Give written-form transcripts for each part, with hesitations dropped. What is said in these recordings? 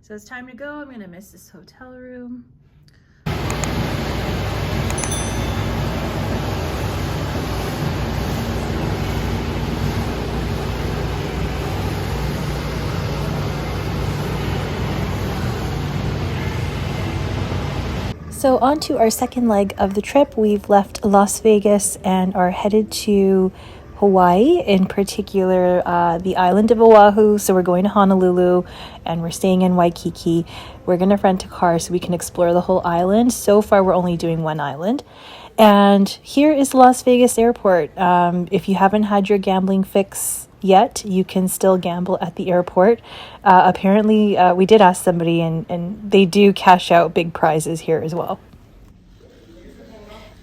So it's time to go. I'm gonna miss this hotel room. So on to our second leg of the trip. We've left Las Vegas and are headed to Hawaii, in particular the island of Oahu. So we're going to Honolulu and we're staying in Waikiki. We're going to rent a car so we can explore the whole island. So far we're only doing one island. And here is Las Vegas airport. If you haven't had your gambling fix yet, you can still gamble at the airport. Apparently we did ask somebody and they do cash out big prizes here as well.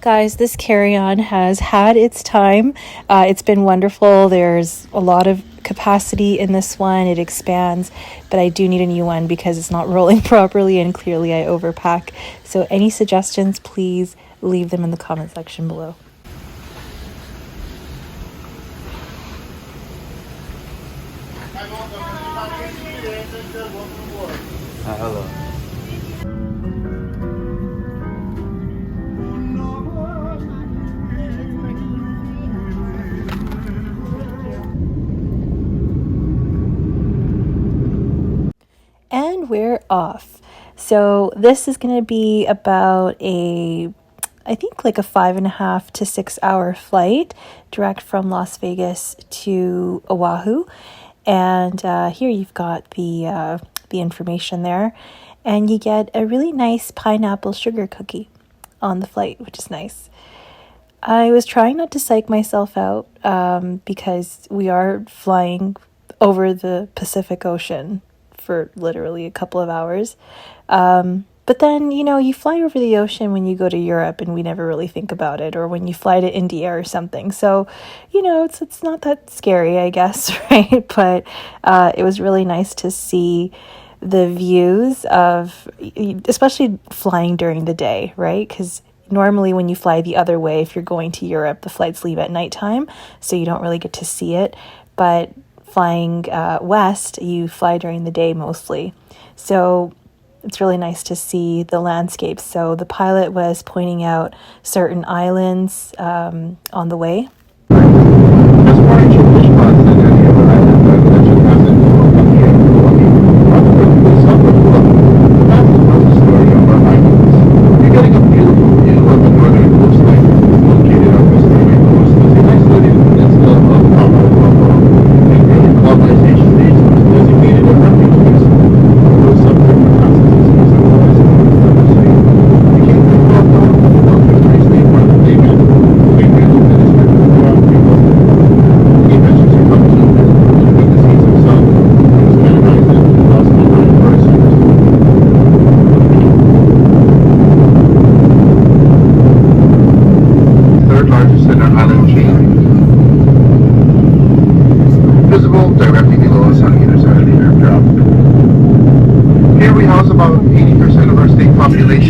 Guys, this carry-on has had its time. It's been wonderful. There's a lot of capacity in this one. It expands, but I do need a new one because it's not rolling properly and clearly I overpack. So any suggestions, please leave them in the comment section below. Hello. And we're off. So this is going to be about I think like a 5.5 to 6 hour flight direct from Las Vegas to Oahu. And here you've got the information there, and you get a really nice pineapple sugar cookie on the flight, which is nice. I was trying not to psych myself out because we are flying over the Pacific Ocean for literally a couple of hours. But then, you know, you fly over the ocean when you go to Europe and we never really think about it, or when you fly to India or something. So, you know, it's not that scary, I guess, right? But it was really nice to see the views of, especially flying during the day, right? Because normally when you fly the other way, if you're going to Europe, the flights leave at nighttime, so you don't really get to see it. But flying west, you fly during the day mostly. So it's really nice to see the landscapes. So the pilot was pointing out certain islands on the way.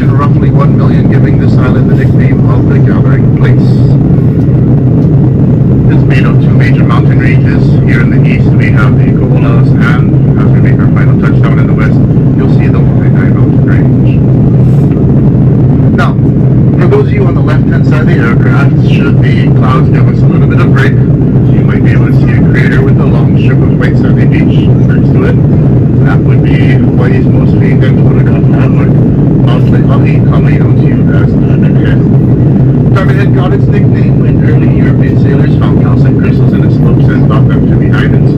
Roughly 1 million, giving this island the nickname of the Gathering Place. It's made of two major mountain ranges. Here in the east we have the Koalas, and as we make our final touchdown in the west, you'll see the Waikiki mountain range. Now, for those of you on the left-hand side of the aircraft, should the clouds give us a little bit of break, you might be able to see a crater with a long strip of white sandy beach next to it. That would be Hawaii's most famed and photographed landmark, Mount Leahi, commonly known to you as Diamond Head. Diamond Head got its nickname when early European sailors found calcite crystals in its slopes and thought them to be diamonds.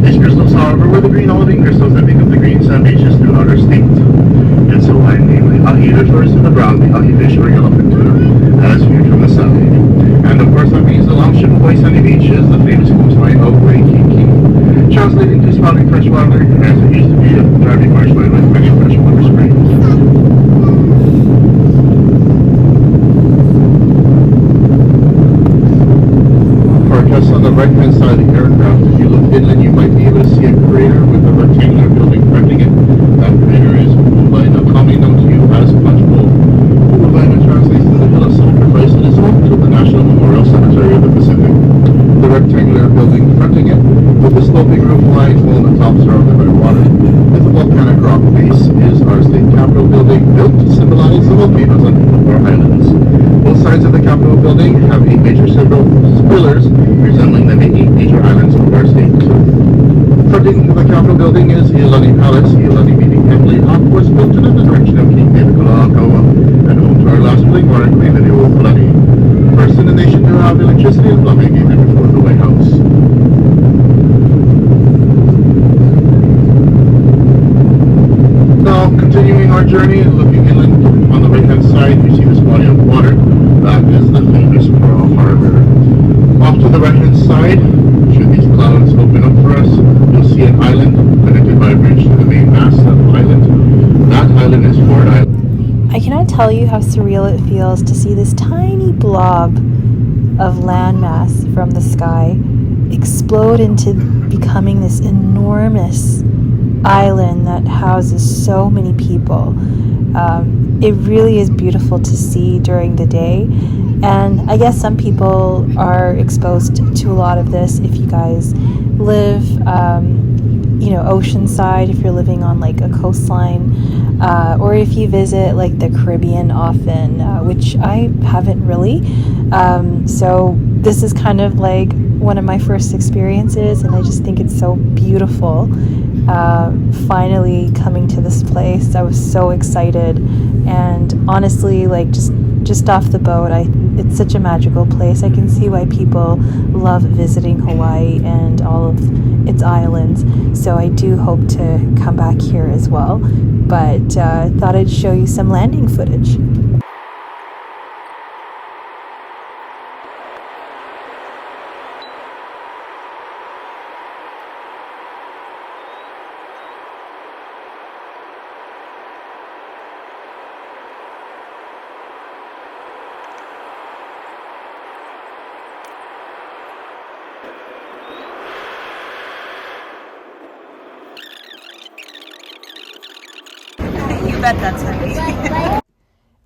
These crystals, however, were the green olivine crystals that make up the green sand beaches throughout our state. And so I name Leahi refers to the brown Leahi fish or yellowfin tuna, as viewed from the side. And of course that means the long strip of white sandy beach is the famous coastline of Waikiki, translating to spouting freshwater, as it used to be a thriving marshland with many freshwater springs. For our guests on the right-hand side of the aircraft, if you look inland, you might be able to see a crater with a rectangular building fronting it. That crater is Moana, commonly known to you as Punch Bowl. Moana translates to the hill of sacrifice and is home to the National Memorial Cemetery of the Pacific. The rectangular building fronting it, with the sloping roof lines, while the top surrounded by water. The building have 8 major pillars resembling the 8 major islands of our state. Fronting the Capitol building is Iolani Palace. Iolani meaning Emily Hawk was built in the direction of King David Kalakaua and home to our last ruling monarch, Queen Bloody. First in the nation to have electricity and plumbing even before the White House. Now, continuing our journey and looking inland, on the right-hand side, you see this body of water. That is the famous Pearl Harbor. Off to the right-hand side, should these clouds open up for us, you'll see an island connected by a bridge to the main mast of the island. That island is Ford Island. I cannot tell you how surreal it feels to see this tiny blob of landmass from the sky explode into becoming this enormous island that houses so many people. It really is beautiful to see during the day, and I guess some people are exposed to a lot of this if you guys live oceanside, if you're living on like a coastline, or if you visit like the Caribbean often, which I haven't really. So this is kind of like one of my first experiences, and I just think it's so beautiful. Finally coming to this place, I was so excited, and honestly, like just off the boat, it's such a magical place. I can see why people love visiting Hawaii and all of its islands, so I do hope to come back here as well, but thought I'd show you some landing footage. Bet that's heavy.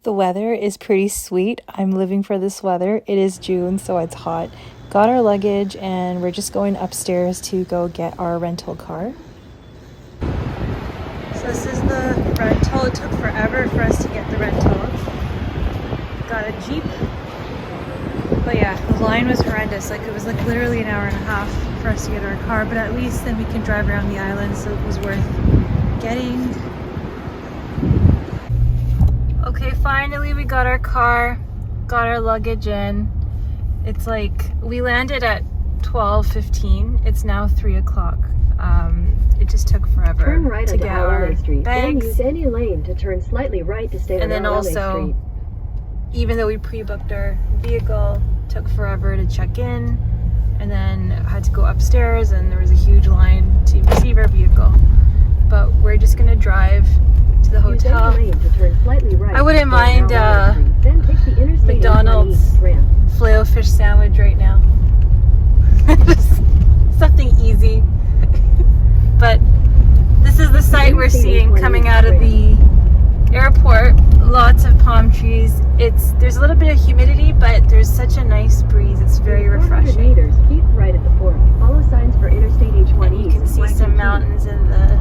The weather is pretty sweet. I'm living for this weather. It is June, so it's hot. Got our luggage and we're just going upstairs to go get our rental car. So this is the rental. It took forever for us to get the rental. Got a Jeep. But yeah, the line was horrendous. Like it was like literally an hour and a half for us to get our car, but at least then we can drive around the island, so it was worth getting. Okay, finally we got our car, got our luggage in. It's like, we landed at 12:15. It's now 3 o'clock. It just took forever turn right to get our Street. bags. Then use any lane to turn slightly right to stay And on then LA also, Street. even though we pre-booked our vehicle, took forever to check in, and then had to go upstairs, and there was a huge line to receive our vehicle. But we're just gonna drive to the hotel. Right, I wouldn't mind McDonald's Filet-O-Fish sandwich right now. Just something easy. But this is the sight we're seeing coming out of the airport. Lots of palm trees. There's a little bit of humidity, but there's such a nice breeze. It's very refreshing. Meters, keep right at the fork. Follow signs for Interstate H1 And you can see some mountains in the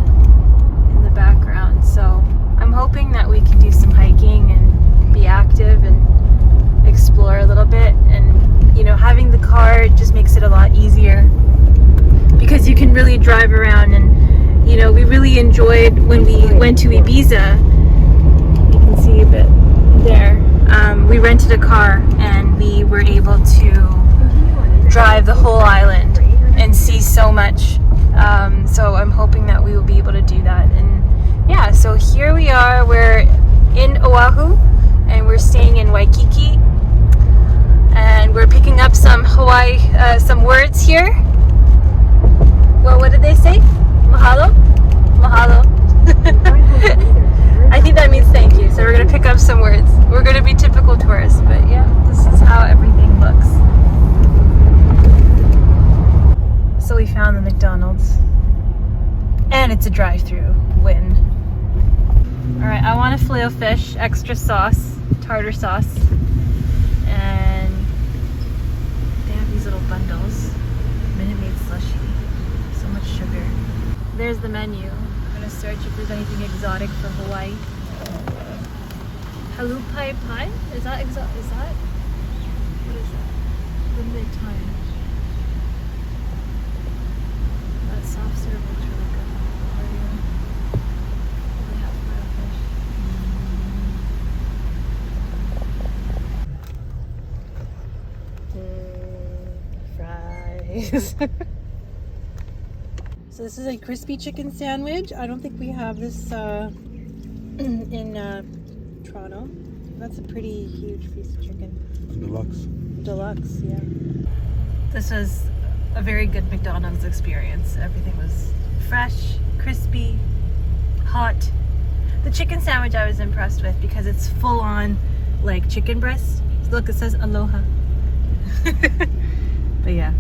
background. So I'm hoping that we can do some hiking and be active and explore a little bit. And having the car just makes it a lot easier because you can really drive around. And we really enjoyed when we went to Ibiza. You can see a bit there. We rented a car and we were able to drive the whole island and see so much. So I'm hoping that we will be able to do that. And yeah, so here we are. We're in Oahu and we're staying in Waikiki, and we're picking up some Hawaii, some words here. Well, what did they say? Mahalo? Mahalo. I think that means thank you. So we're going to pick up some words. We're going to be typical tourists, but yeah, this is how everything looks. So we found the McDonald's. And it's a drive-through. Win. Alright, I want a Filet-O-Fish, extra sauce, tartar sauce. And they have these little bundles. Minute Maid slushy. So much sugar. There's the menu. I'm gonna search if there's anything exotic for Hawaii. Halupai pie? Is that exotic? Is that? What is that? Limited time. That soft serve looks really good. Probably have fries. So this is a crispy chicken sandwich. I don't think we have this in Toronto. That's a pretty huge piece of chicken. Deluxe, yeah. This was a very good McDonald's experience. Everything was fresh, crispy, hot. The chicken sandwich I was impressed with because it's full on like chicken breast. Look, it says aloha. But yeah,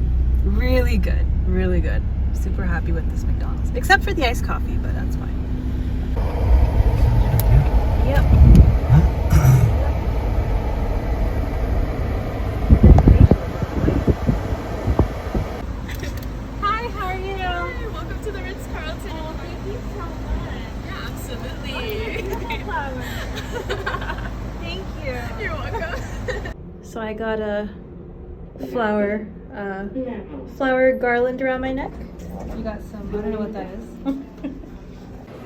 really good, really good. Super happy with this McDonald's, except for the iced coffee, but that's fine. Yep. Hi, how are you? Hi, welcome to the Ritz Carlton. Oh, thank you so much. Yeah, absolutely. Thank you. You're welcome. So I got a flower garland around my neck. You got some, I don't know what that is.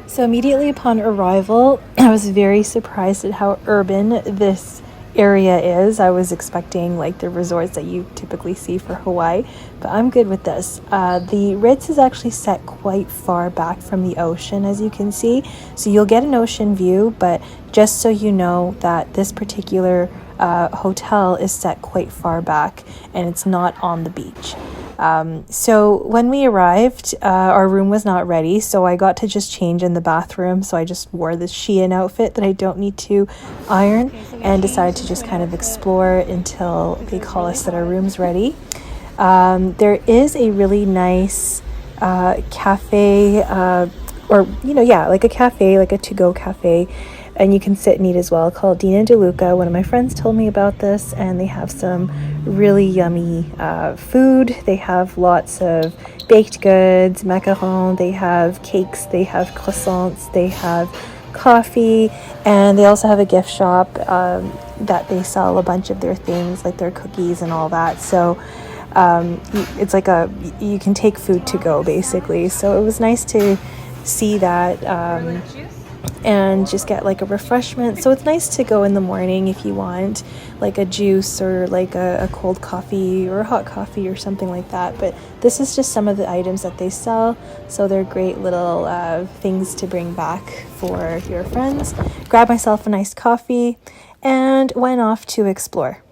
So immediately upon arrival, I was very surprised at how urban this area is. I was expecting like the resorts that you typically see for Hawaii, but I'm good with this. The Ritz is actually set quite far back from the ocean, as you can see. So you'll get an ocean view, but just so you know that this particular hotel is set quite far back and it's not on the beach. So when we arrived, our room was not ready, so I got to just change in the bathroom. So I just wore this Shein outfit that I don't need to iron, and decided to just kind of explore until they call us that our room's ready. There is a really nice cafe, like a cafe, like a to-go cafe, and you can sit and eat as well, called Dina DeLuca. One of my friends told me about this, and they have some really yummy food. They have lots of baked goods, macarons, they have cakes, they have croissants, they have coffee, and they also have a gift shop that they sell a bunch of their things, like their cookies and all that. So it's like you can take food to go, basically. So it was nice to see that and just get like a refreshment. So it's nice to go in the morning if you want like a juice or like a cold coffee or a hot coffee or something like that. But this is just some of the items that they sell, so they're great little things to bring back for your friends. Grabbed myself a nice coffee and went off to explore.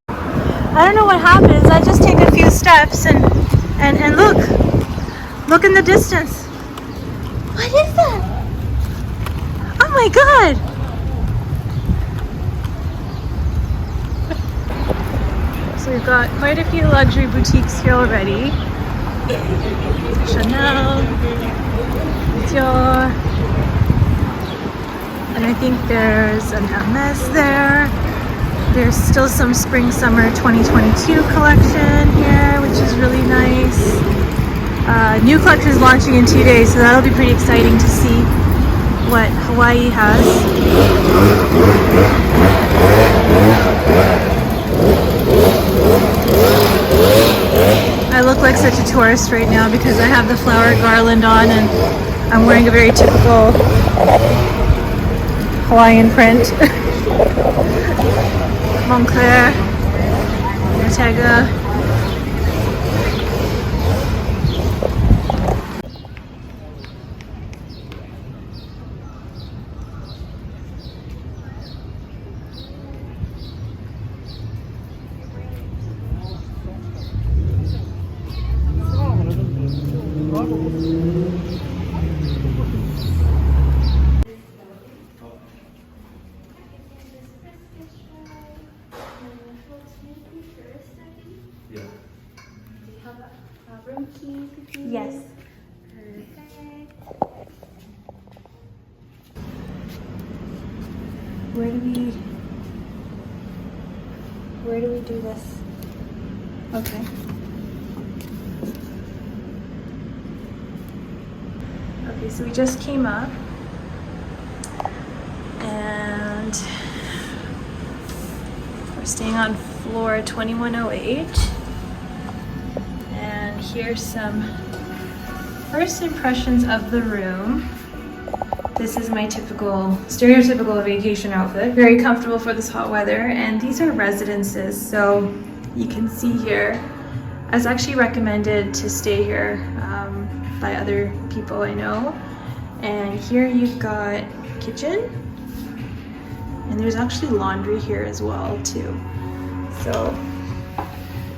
I don't know what happens. I just take a few steps and look in the distance. What is that? Oh my god! So we've got quite a few luxury boutiques here already. Chanel, Dior, and I think there's an Hermes there. There's still some spring-summer 2022 collection here, which is really nice. New collection is launching in 2 days, so that'll be pretty exciting to see what Hawaii has. I look like such a tourist right now because I have the flower garland on and I'm wearing a very typical Hawaiian print. Montclair, Bottega. Yes. Where do we do this? Okay. Okay, so we just came up and we're staying on floor 2108. And here's some first impressions of the room. This is my stereotypical vacation outfit. Very comfortable for this hot weather. And these are residences, so you can see here, I was actually recommended to stay here by other people I know. And here you've got kitchen, and there's actually laundry here as well too. So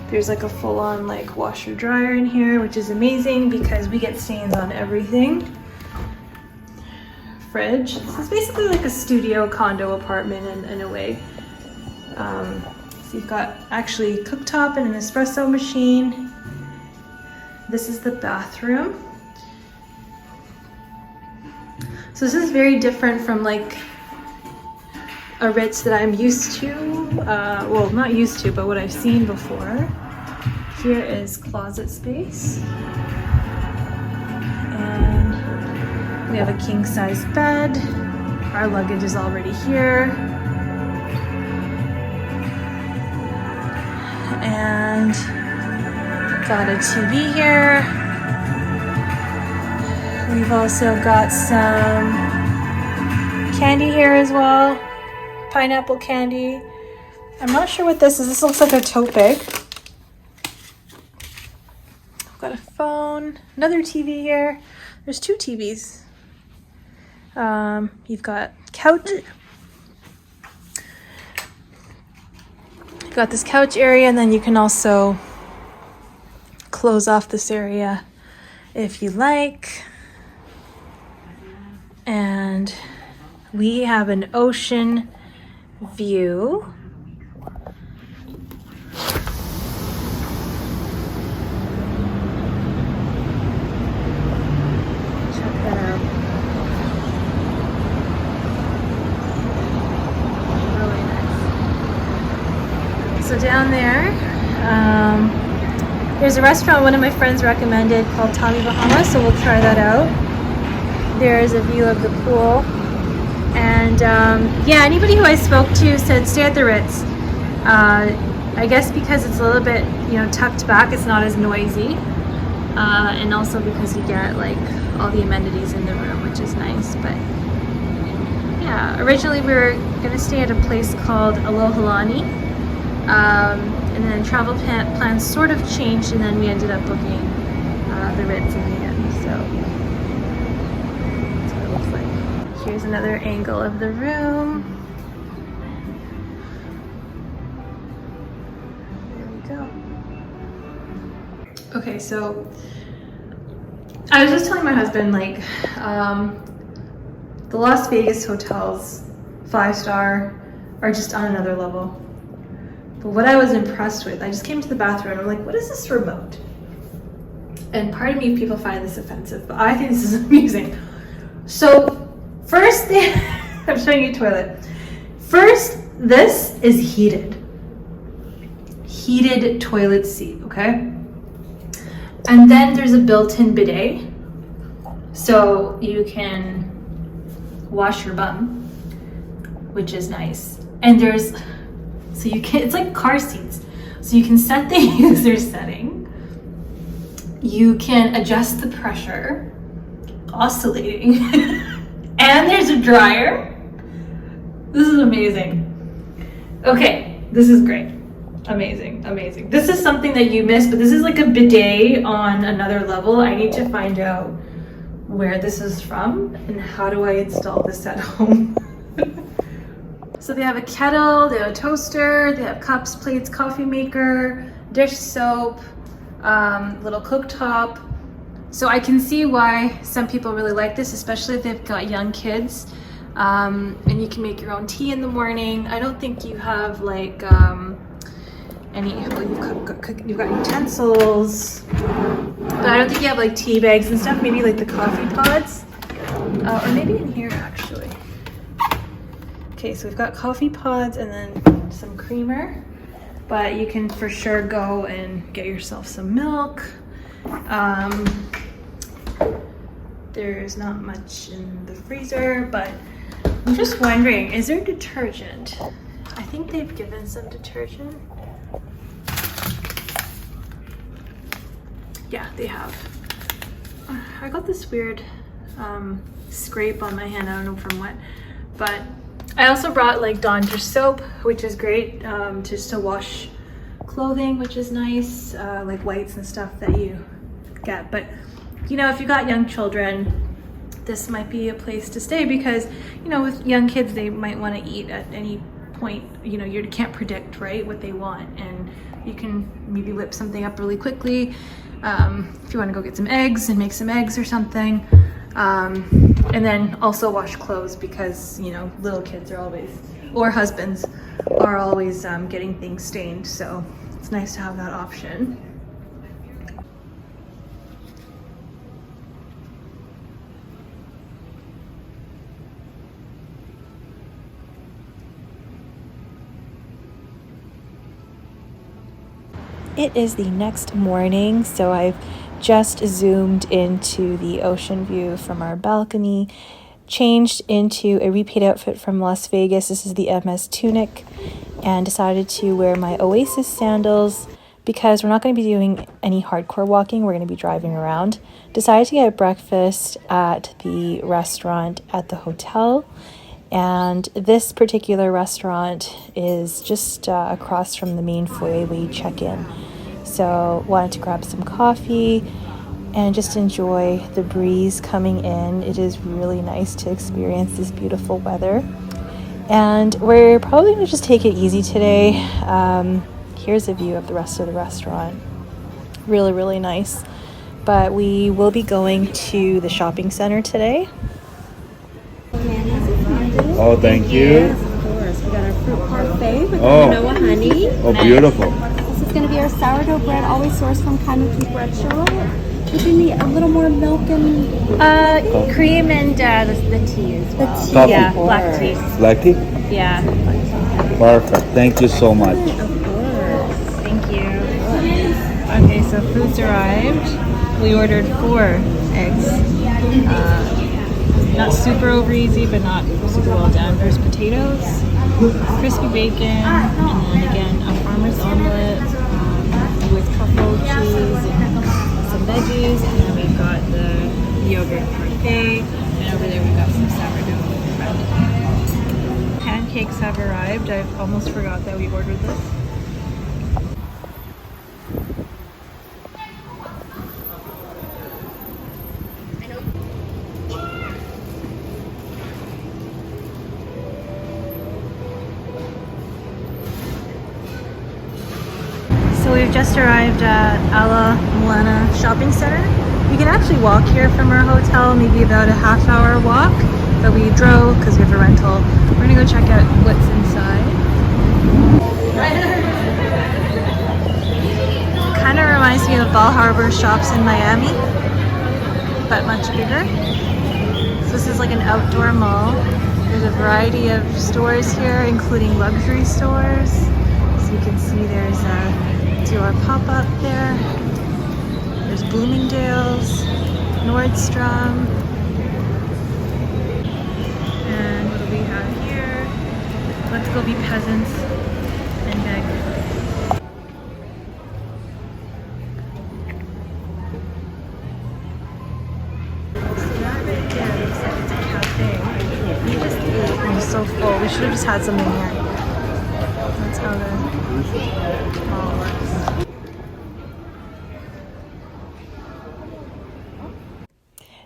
there's like a full-on like washer dryer in here, which is amazing because we get stains on everything. Fridge. This is basically like a studio condo apartment in a way. So you've got actually cooktop and an espresso machine. This is the bathroom. So this is very different from like a Ritz that I'm used to. Well, not used to, but what I've seen before. Here is closet space. And we have a king size bed. Our luggage is already here. And got a TV here. We've also got some candy here as well. Pineapple candy. I'm not sure what this is. This looks like a tote bag. I've got a phone, another TV here. There's two TVs. You've got couch. You've got this couch area, and then you can also close off this area if you like. And we have an ocean view. Check that out. Really nice. So down there, there's a restaurant one of my friends recommended called Tommy Bahama, so we'll try that out. There's a view of the pool. And yeah, anybody who I spoke to said stay at the Ritz. I guess because it's a little bit, tucked back, it's not as noisy. And also because you get like all the amenities in the room, which is nice. But yeah, originally we were gonna stay at a place called Alohalani. And then travel plans sort of changed, and then we ended up booking the Ritz in the end. So that's what it looks like. Here's another angle of the room. There we go. Okay, so I was just telling my husband, like, the Las Vegas hotels, 5-star, are just on another level. But what I was impressed with, I just came to the bathroom and I'm like, what is this remote? And part of me, people find this offensive, but I think this is amusing. So first, I'm showing you a toilet. First, this is heated toilet seat, okay? And then there's a built-in bidet, so you can wash your bum, which is nice. And it's like car seats. So you can set the user setting. You can adjust the pressure, oscillating. And there's a dryer. This is amazing. Okay, this is great. Amazing, amazing. This is something that you missed, but this is like a bidet on another level. I need to find out where this is from and how do I install this at home. So they have a kettle, they have a toaster, they have cups, plates, coffee maker, dish soap, little cooktop. So I can see why some people really like this, especially if they've got young kids. And you can make your own tea in the morning. I don't think you have like you've got utensils, but I don't think you have like tea bags and stuff. Maybe like the coffee pods, or maybe in here actually. Okay, so we've got coffee pods and then some creamer, but you can for sure go and get yourself some milk. There's not much in the freezer, but I'm just wondering, is there detergent? I think they've given some detergent. yeah, they have. I got this weird scrape on my hand, I don't know from what, but I also brought like Dawn dish soap, which is great just to wash clothing, which is nice, like whites and stuff that you get. But you know, if you got young children, this might be a place to stay, because you know, with young kids, they might want to eat at any point. You know, you can't predict, right, what they want, and you can maybe whip something up really quickly if you want to go get some eggs and make some eggs or something. And then also wash clothes, because you know, little kids are always, or husbands are always getting things stained, so it's nice to have that option. It is the next morning, so I've just zoomed into the ocean view from our balcony, changed into a repeat outfit from Las Vegas. This is the MS tunic, and decided to wear my Oasis sandals because we're not going to be doing any hardcore walking. We're going to be driving around. Decided to get breakfast at the restaurant at the hotel, and this particular restaurant is just across from the main foyer where you check in. So wanted to grab some coffee and just enjoy the breeze coming in. It is really nice to experience this beautiful weather. And we're probably going to just take it easy today. Here's a view of the rest of the restaurant. Really, really nice. But we will be going to the shopping center today. Oh, thank you. Of course. We got our fruit parfait with Oh. Noah honey. Oh, beautiful. This is going to be our sourdough bread, always sourced from Kanuki bread shop. Did you need a little more milk and Cream and the tea as well. the tea? Coffee. Yeah, black tea. Black tea? Yeah. Perfect. Thank you so much. Of course. Thank you. Okay, so food's arrived. We ordered 4 eggs. Not super over easy, but not super well done. There's potatoes, crispy bacon, and then again a farmer's omelet with truffle cheese and some veggies. And then we've got the yogurt parfait, and over there we've got some sourdough bread. Pancakes have arrived. I almost forgot that we ordered this. So we've just arrived at Moana Shopping Center. You can actually walk here from our hotel, maybe about a half-hour walk, but we drove because we have a rental. We're gonna go check out what's inside. Kind of reminds me of Bal Harbour shops in Miami, but much bigger. So this is like an outdoor mall. There's a variety of stores here, including luxury stores. So you can see there's a Dior pop-up there. There's Bloomingdale's, Nordstrom. And what do we have here? Let's go be peasants and beg. It's a cafe. We just ate. I'm so full. We should have just had something here. That's how the mall works.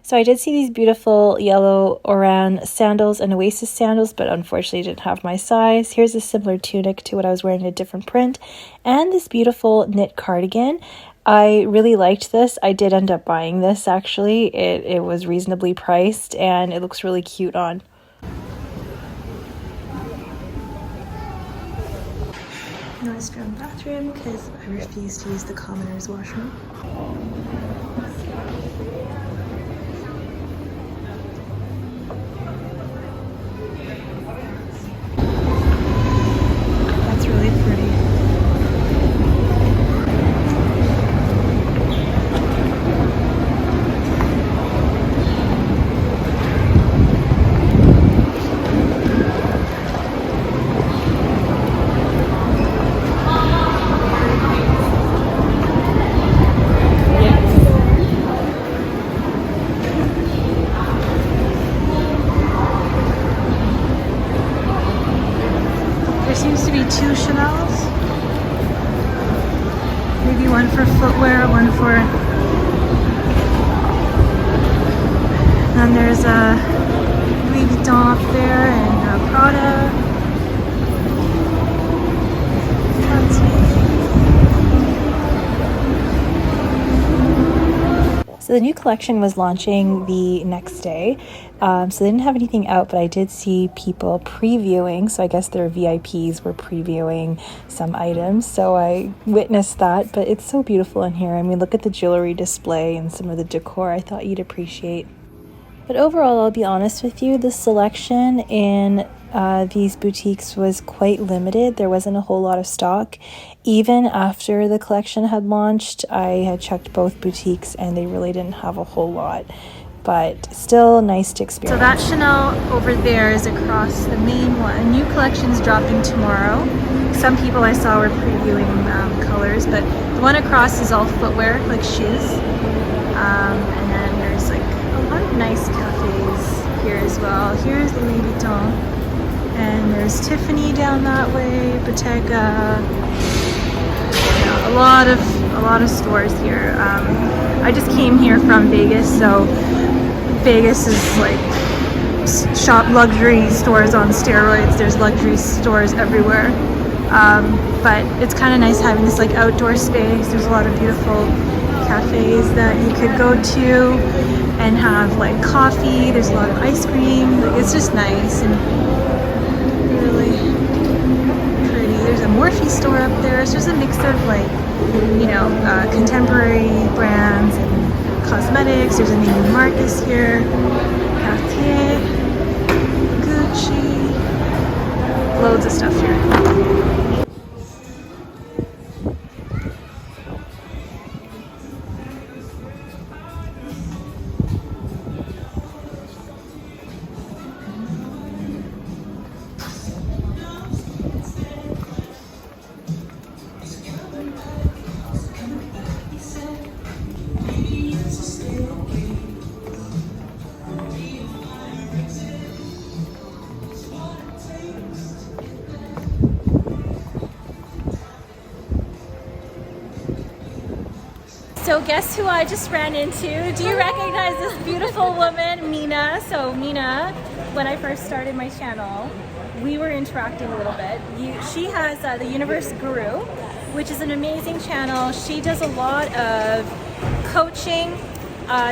So I did see these beautiful yellow Oran sandals and Oasis sandals, but unfortunately didn't have my size. Here's a similar tunic to what I was wearing in a different print, and this beautiful knit cardigan. I really liked this. I did end up buying this actually. It was reasonably priced and it looks really cute on. No restroom bathroom because I refuse to use the commoner's washroom. That's really pretty. for footwear, one for... And there's a Louis Vuitton up there and Prada. So the new collection was launching the next day. So they didn't have anything out, but I did see people previewing. So I guess their VIPs were previewing some items. So I witnessed that, but it's so beautiful in here. I mean, look at the jewelry display and some of the decor. I thought you'd appreciate. But overall, I'll be honest with you, the selection in these boutiques was quite limited. There wasn't a whole lot of stock. Even after the collection had launched, I had checked both boutiques and they really didn't have a whole lot. But still nice to experience. So that Chanel over there is across the main one. New collection's dropping tomorrow. Some people I saw were previewing colors, but the one across is all footwear, like shoes. And then there's like a lot of nice cafes here as well. Here's the Louis Vuitton. And there's Tiffany down that way, Bottega. Yeah, a lot of stores here. I just came here from Vegas, so Vegas is like shop luxury stores on steroids. There's luxury stores everywhere. But it's kind of nice having this like outdoor space. There's a lot of beautiful cafes that you could go to and have like coffee. There's a lot of ice cream. Like, it's just nice and really pretty. There's a Morphe store up there. It's just a mix of like, you know, contemporary brands and cosmetics. There's a Neiman Marcus here, Cartier, Gucci, loads of stuff here. So guess who I just ran into? Do you recognize this beautiful woman, Mina? So Mina, when I first started my channel, we were interacting a little bit. She has the Universe Guru, which is an amazing channel. She does a lot of coaching,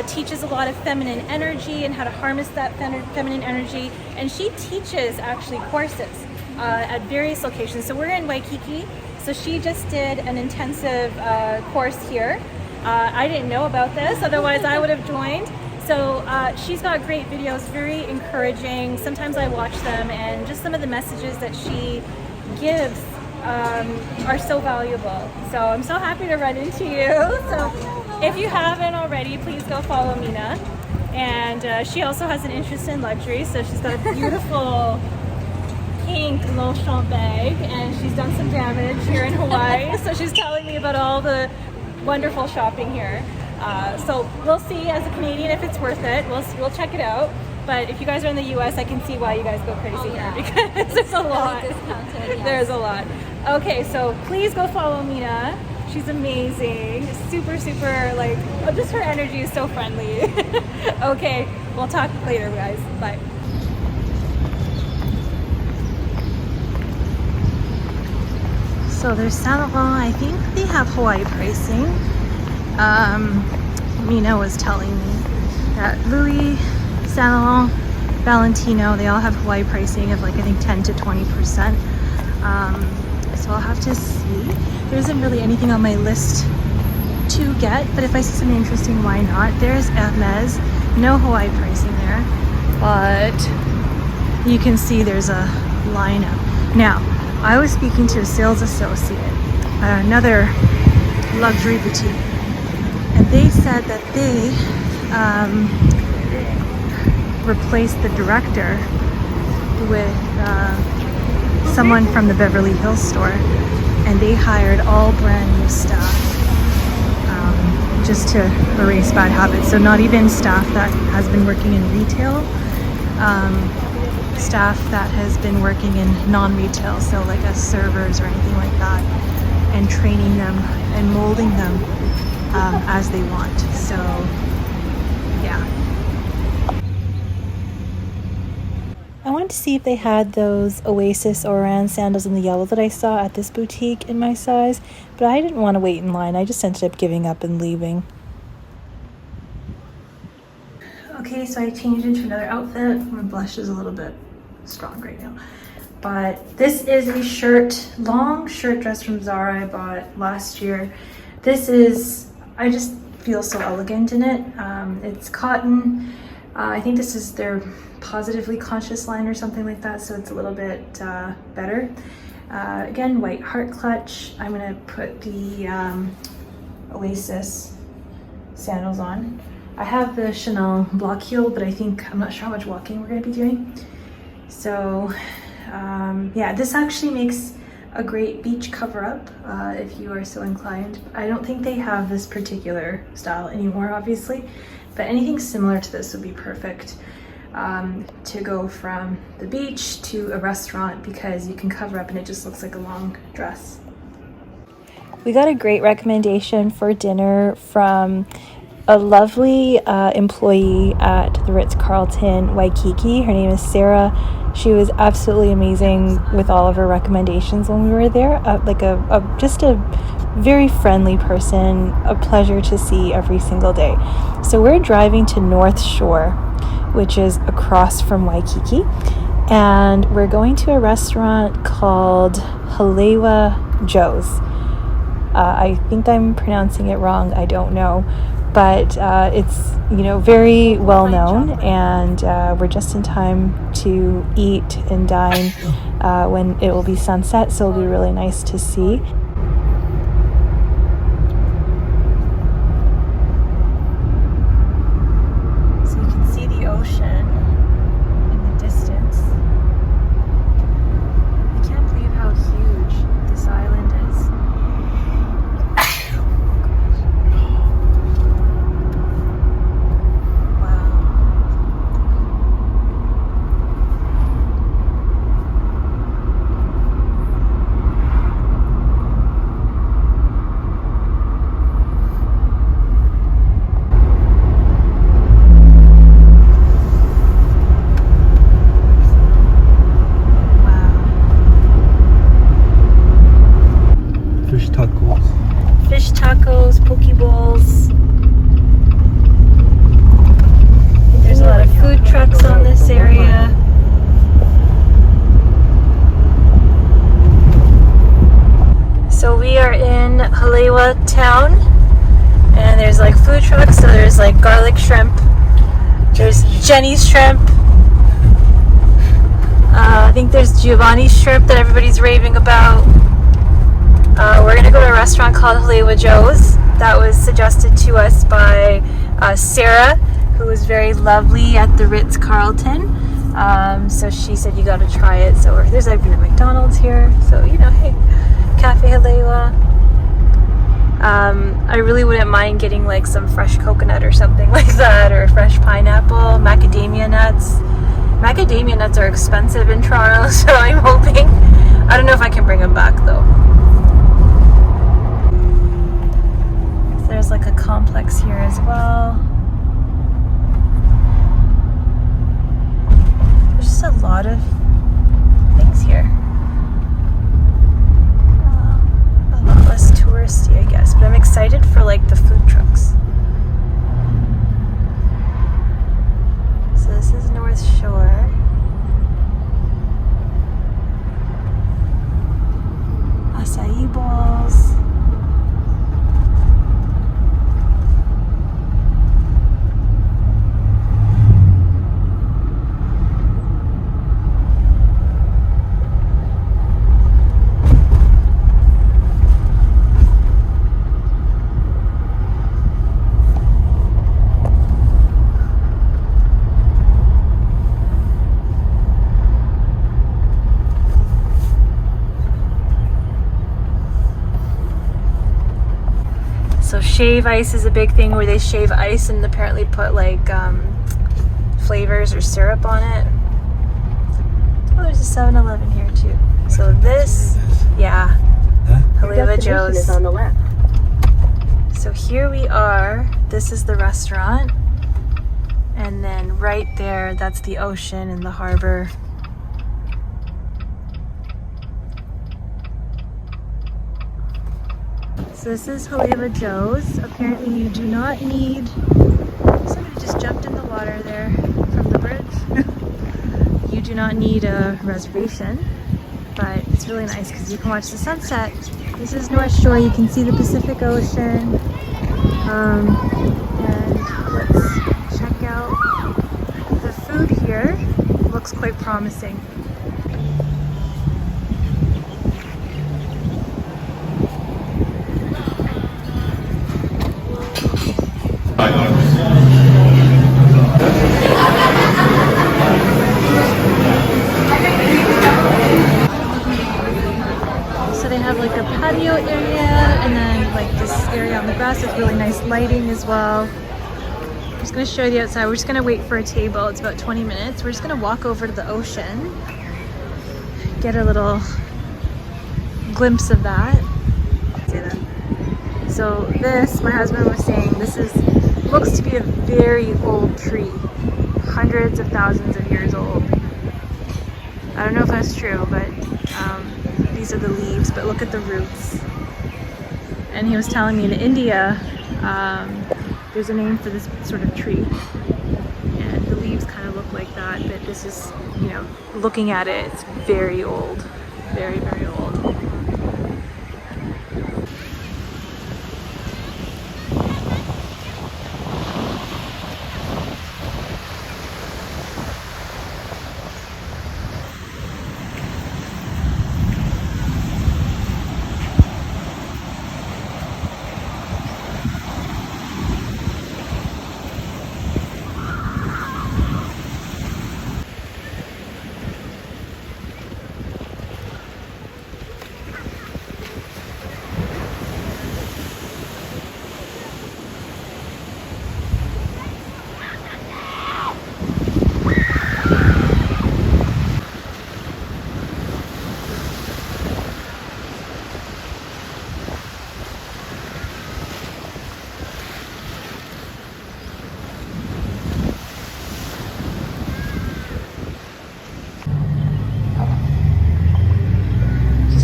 teaches a lot of feminine energy and how to harness that feminine energy. And she teaches actually courses at various locations. So we're in Waikiki. So she just did an intensive course here. I didn't know about this, otherwise I would have joined. So she's got great videos, very encouraging. Sometimes I watch them and just some of the messages that she gives are so valuable. So I'm so happy to run into you. So if you haven't already, please go follow Mina. And she also has an interest in luxury, so she's got a beautiful pink Longchamp bag, and she's done some damage here in Hawaii. So she's telling me about all the wonderful shopping here. So we'll see as a Canadian if it's worth it. We'll check it out. But if you guys are in the US, I can see why you guys go crazy here because there's a lot. Yes. There's a lot. Okay, so please go follow Mina. She's amazing. Super, like, just her energy is so friendly. Okay, we'll talk later, guys. Bye. So there's Saint Laurent. I think they have Hawaii pricing. Mina was telling me that Louis, Saint Laurent, Valentino, they all have Hawaii pricing of like I think 10 to 20%. So I'll have to see. There isn't really anything on my list to get, but if I see something interesting, why not? There's Hermes, no Hawaii pricing there, but you can see there's a lineup. Now, I was speaking to a sales associate at another luxury boutique, and they said that they replaced the director with someone from the Beverly Hills store, and they hired all brand new staff just to erase bad habits. So not even staff that has been working in retail, staff that has been working in non-retail, so like as servers or anything like that. and training them and molding them as they want. So yeah. I wanted to see if they had those Oasis Oran sandals in the yellow that I saw at this boutique in my size, but I didn't want to wait in line. I just ended up giving up and leaving. Okay, so I changed into another outfit. My blush is a little bit strong right now. But this is a shirt, long shirt dress from Zara I bought last year. This is, I just feel so elegant in it. It's cotton. I think this is their Positively Conscious line or something like that, so it's a little bit better. Again, white heart clutch. I'm gonna put the Oasis sandals on. I have the Chanel block heel, but I'm not sure how much walking we're gonna be doing. So yeah, this actually makes a great beach cover-up if you are so inclined. I don't think they have this particular style anymore, obviously, but anything similar to this would be perfect to go from the beach to a restaurant, because you can cover up and it just looks like a long dress. We got a great recommendation for dinner from a lovely employee at the Ritz Carlton Waikiki. Her name is Sarah. She was absolutely amazing with all of her recommendations when we were there. Just a very friendly person, a pleasure to see every single day. So we're driving to North Shore, which is across from Waikiki, and we're going to a restaurant called Halewa Joe's. I think I'm pronouncing it wrong, I don't know, but it's very well known, and we're just in time to eat and dine when it will be sunset, so it'll be really nice to see. Ocean in the distance. I can't believe how huge this island is. Fish tacos, poke bowls. There's a lot of food trucks on this area. So we are in Halewa town, and there's like food trucks. So there's like garlic shrimp. There's Jenny's shrimp. I think there's Giovanni's shrimp that everybody's raving about. We're gonna go to a restaurant called Halewa Joe's that was suggested to us by Sarah, who was very lovely at the Ritz Carlton. So she said you gotta try it. So there's even a McDonald's here. So hey, Cafe Halewa. I really wouldn't mind getting like some fresh coconut or something like that, or fresh pineapple, macadamia nuts. Macadamia nuts are expensive in Toronto, so I'm hoping. I don't know if I can bring them back though. There's like a complex here as well. There's just a lot of things here. A lot less touristy, I guess, but I'm excited for like the food trucks. So this is North Shore. Acai bowls. So shave ice is a big thing, where they shave ice and apparently put like flavors or syrup on it. Oh, there's a 7-Eleven here too. So this, yeah, Halewa Joe's. Destination is Joe's. on the left. So here we are. This is the restaurant. And then right there, that's the ocean and the harbor. So this is Haleiwa Joe's. Apparently you do not need, somebody just jumped in the water there from the bridge. You do not need a reservation, but it's really nice because you can watch the sunset. This is North Shore. You can see the Pacific Ocean. And let's check out the food here. Looks quite promising. So they have like a patio area and then like this area on the grass with really nice lighting as well. I'm just going to show you the outside. We're just going to wait for a table. It's about 20 minutes. We're just going to walk over to the ocean, get a little glimpse of that. So this, my husband was saying, this looks to be a very old tree, hundreds of thousands of years old. I don't know if that's true, but these are the leaves, but look at the roots. And he was telling me in India, there's a name for this sort of tree. And the leaves kind of look like that, but this is, you know, looking at it, it's very old. Very, very old.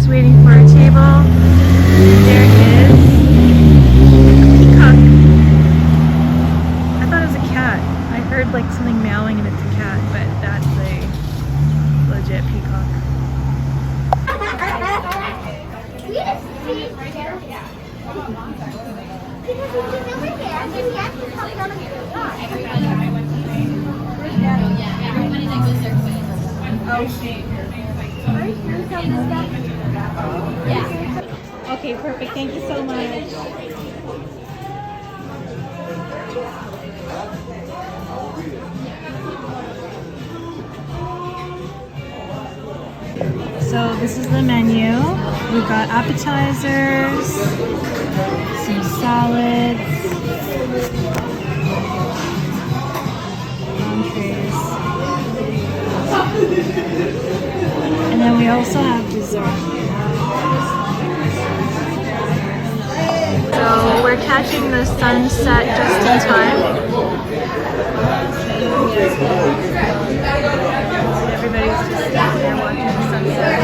Waiting for a table. There is a peacock. I thought it was a cat. I heard like something meowing and it's a cat, but that's a legit peacock. Okay, perfect. Thank you so much. So this is the menu. We've got appetizers, some salads, entrees, and then we also have dessert. So we're catching the sunset just in time. Everybody's just sitting there watching the sunset.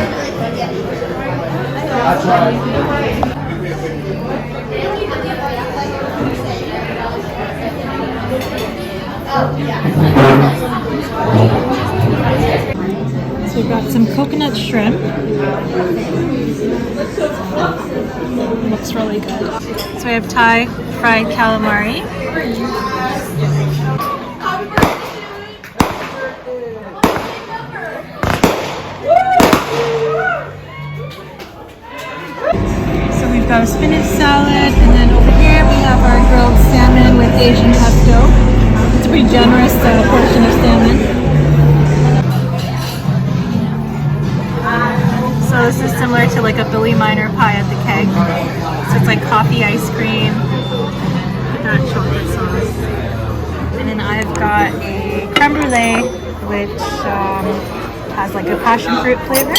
So we've got some coconut shrimp. Looks really good. So we have Thai fried calamari. So we've got a spinach salad, and then over here we have our grilled salmon with Asian pesto. It's a pretty generous portion of salmon. So this is similar to like a Billy Miner pie at the keg. So it's like coffee ice cream, that chocolate sauce. And then I've got a creme brulee, which has like a passion fruit flavor.